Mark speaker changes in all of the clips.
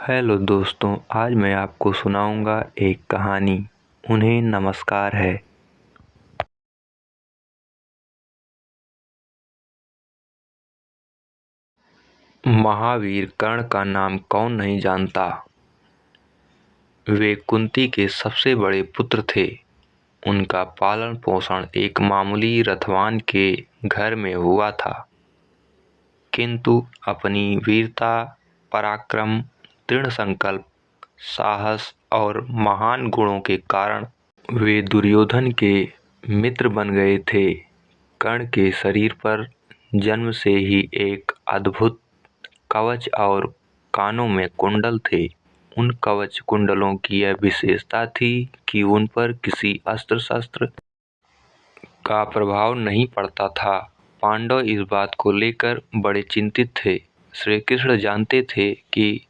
Speaker 1: Hello दोस्तों, आज मैं आपको सुनाऊंगा एक कहानी। उन्हें नमस्कार है। महावीर कर्ण का नाम कौन नहीं जानता। वे कुंती के सबसे बड़े पुत्र थे। उनका पालन पोषण एक मामूली रथवान के घर में हुआ था, किंतु अपनी वीरता, पराक्रम, दृढ़ संकल्प, साहस और महान गुणों के कारण वे दुर्योधन के मित्र बन गए थे। कर्ण के शरीर पर जन्म से ही एक अद्भुत कवच और कानों में कुंडल थे। उन कवच कुंडलों की यह विशेषता थी कि उन पर किसी अस्त्र शस्त्र का प्रभाव नहीं पड़ता था। पांडव इस बात को लेकर बड़े चिंतित थे। श्री कृष्ण जानते थे कि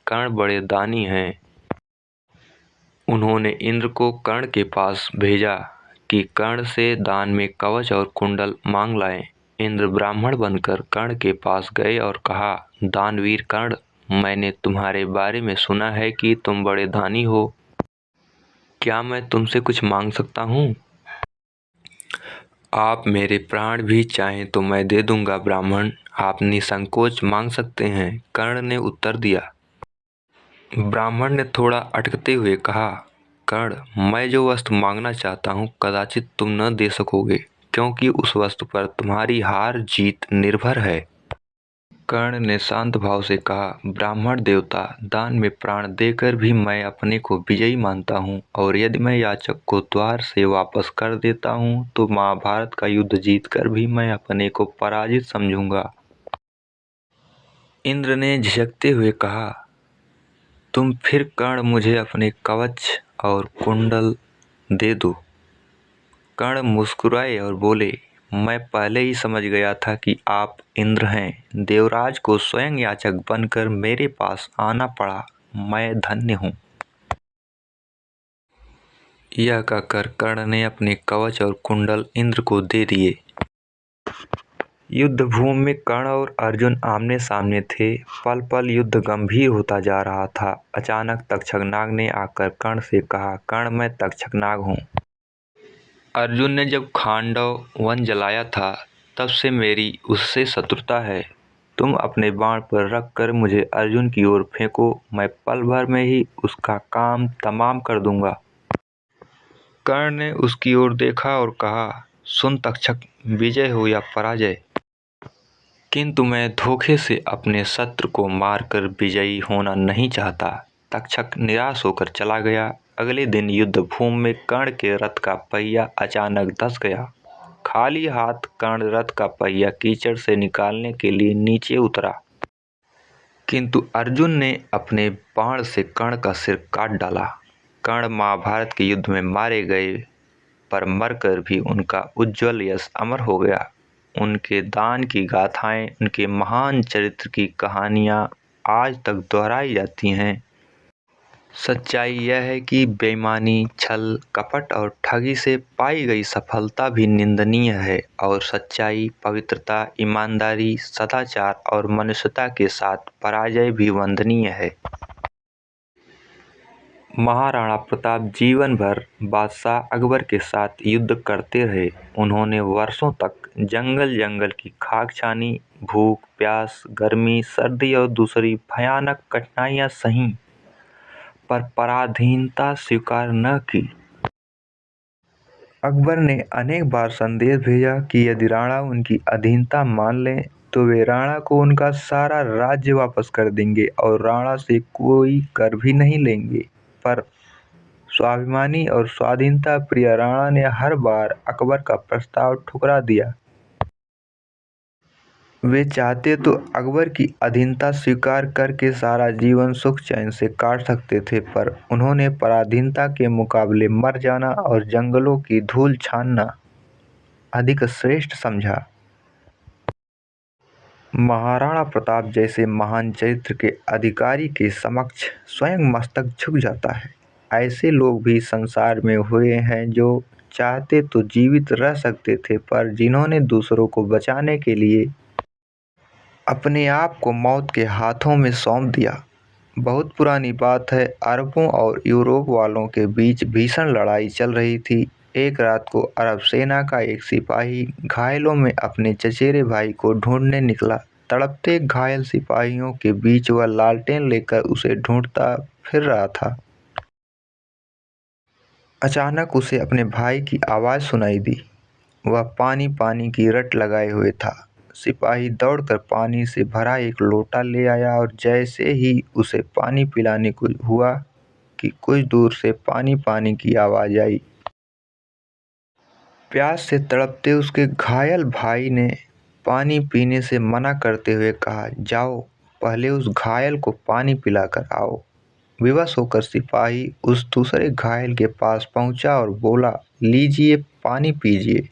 Speaker 1: कर्ण बड़े दानी हैं। उन्होंने इंद्र को कर्ण के पास भेजा कि कर्ण से दान में कवच और कुंडल मांग लाएं। इंद्र ब्राह्मण बनकर कर्ण के पास गए और कहा, दानवीर कर्ण, मैंने तुम्हारे बारे में सुना है कि तुम बड़े दानी हो। क्या मैं तुमसे कुछ मांग सकता हूँ? आप मेरे प्राण भी चाहें तो मैं दे दूंगा ब्राह्मण, आप निसंकोच मांग सकते हैं, कर्ण ने उत्तर दिया। ब्राह्मण ने थोड़ा अटकते हुए कहा, कर्ण, मैं जो वस्तु मांगना चाहता हूँ कदाचित तुम न दे सकोगे, क्योंकि उस वस्तु पर तुम्हारी हार जीत निर्भर है। कर्ण ने शांत भाव से कहा, ब्राह्मण देवता, दान में प्राण देकर भी मैं अपने को विजयी मानता हूँ, और यदि मैं याचक को द्वार से वापस कर देता हूँ तो महाभारत का युद्ध जीतकर भी मैं अपने को पराजित समझूंगा। इंद्र ने झिझकते हुए कहा, तुम फिर कर्ण मुझे अपने कवच और कुंडल दे दो। कर्ण मुस्कुराए और बोले, मैं पहले ही समझ गया था कि आप इंद्र हैं। देवराज को स्वयं याचक बनकर मेरे पास आना पड़ा, मैं धन्य हूँ। यह कहकर कर्ण ने अपने कवच और कुंडल इंद्र को दे दिए। युद्ध भूमि में कर्ण और अर्जुन आमने सामने थे। पल पल युद्ध गंभीर होता जा रहा था। अचानक तक्षकनाग ने आकर कर्ण से कहा, कर्ण, मैं तक्षकनाग हूँ। अर्जुन ने जब खांडव वन जलाया था तब से मेरी उससे शत्रुता है। तुम अपने बाण पर रखकर मुझे अर्जुन की ओर फेंको, मैं पल भर में ही उसका काम तमाम कर दूंगा। कर्ण ने उसकी ओर देखा और कहा, सुन तक्षक, विजय हो या पराजय, किंतु मैं धोखे से अपने शत्रु को मारकर विजयी होना नहीं चाहता। तक्षक निराश होकर चला गया। अगले दिन युद्ध भूमि में कर्ण के रथ का पहिया अचानक धंस गया। खाली हाथ कर्ण रथ का पहिया कीचड़ से निकालने के लिए नीचे उतरा, किंतु अर्जुन ने अपने बाण से कर्ण का सिर काट डाला। कर्ण महाभारत के युद्ध में मारे गए, पर मरकर भी उनका उज्जवल यश अमर हो गया। उनके दान की गाथाएं, उनके महान चरित्र की कहानियां आज तक दोहराई जाती हैं। सच्चाई यह है कि बेईमानी, छल, कपट और ठगी से पाई गई सफलता भी निंदनीय है, और सच्चाई, पवित्रता, ईमानदारी, सदाचार और मनुष्यता के साथ पराजय भी वंदनीय है। महाराणा प्रताप जीवन भर बादशाह अकबर के साथ युद्ध करते रहे। उन्होंने वर्षों तक जंगल जंगल की खाक छानी, भूख, प्यास, गर्मी, सर्दी और दूसरी भयानक कठिनाइयां सहीं, पर पराधीनता स्वीकार न की। अकबर ने अनेक बार संदेश भेजा कि यदि राणा उनकी अधीनता मान लें तो वे राणा को उनका सारा राज्य वापस कर देंगे और राणा से कोई कर भी नहीं लेंगे। पर स्वाभिमानी और स्वाधीनता प्रिय राणा ने हर बार अकबर का प्रस्ताव ठुकरा दिया। वे चाहते तो अकबर की अधीनता स्वीकार करके सारा जीवन सुख चैन से काट सकते थे, पर उन्होंने पराधीनता के मुकाबले मर जाना और जंगलों की धूल छानना अधिक श्रेष्ठ समझा। महाराणा प्रताप जैसे महान चरित्र के अधिकारी के समक्ष स्वयं मस्तक झुक जाता है। ऐसे लोग भी संसार में हुए हैं जो चाहते तो जीवित रह सकते थे, पर जिन्होंने दूसरों को बचाने के लिए अपने आप को मौत के हाथों में सौंप दिया। बहुत पुरानी बात है, अरबों और यूरोप वालों के बीच भीषण लड़ाई चल रही थी। एक रात को अरब सेना का एक सिपाही घायलों में अपने चचेरे भाई को ढूंढने निकला। तड़पते घायल सिपाहियों के बीच वह लालटेन लेकर उसे ढूंढता फिर रहा था। अचानक उसे अपने भाई की आवाज़ सुनाई दी। वह पानी पानी की रट लगाए हुए था। सिपाही दौड़कर पानी से भरा एक लोटा ले आया और जैसे ही उसे पानी पिलाने को हुआ कि कुछ दूर से पानी पानी की आवाज़ आई। प्यास से तड़पते उसके घायल भाई ने पानी पीने से मना करते हुए कहा, जाओ पहले उस घायल को पानी पिलाकर आओ। विवश होकर सिपाही उस दूसरे घायल के पास पहुंचा और बोला, लीजिए पानी पीजिए।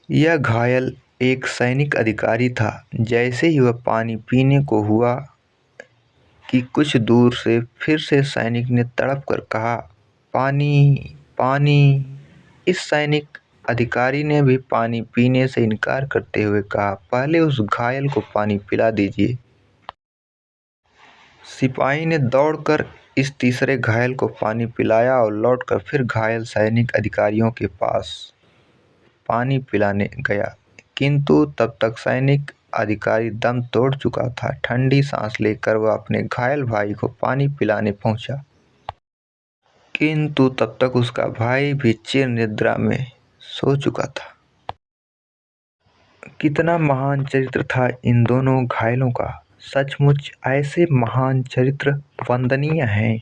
Speaker 1: यह घायल एक सैनिक अधिकारी था। जैसे ही वह पानी पीने को हुआ कि कुछ दूर से फिर से सैनिक ने तड़प कर कहा, पानी पानी। इस सैनिक अधिकारी ने भी पानी पीने से इनकार करते हुए कहा, पहले उस घायल को पानी पिला दीजिए। सिपाही ने दौड़कर इस तीसरे घायल को पानी पिलाया और लौटकर फिर घायल सैनिक अधिकारियों के पास पानी पिलाने गया, किंतु तब तक सैनिक अधिकारी दम तोड़ चुका था। ठंडी सांस लेकर वह अपने घायल भाई को पानी पिलाने पहुंचा, किंतु तब तक उसका भाई भी चिर निद्रा में सो चुका था। कितना महान चरित्र था इन दोनों घायलों का। सचमुच ऐसे महान चरित्र वंदनीय हैं।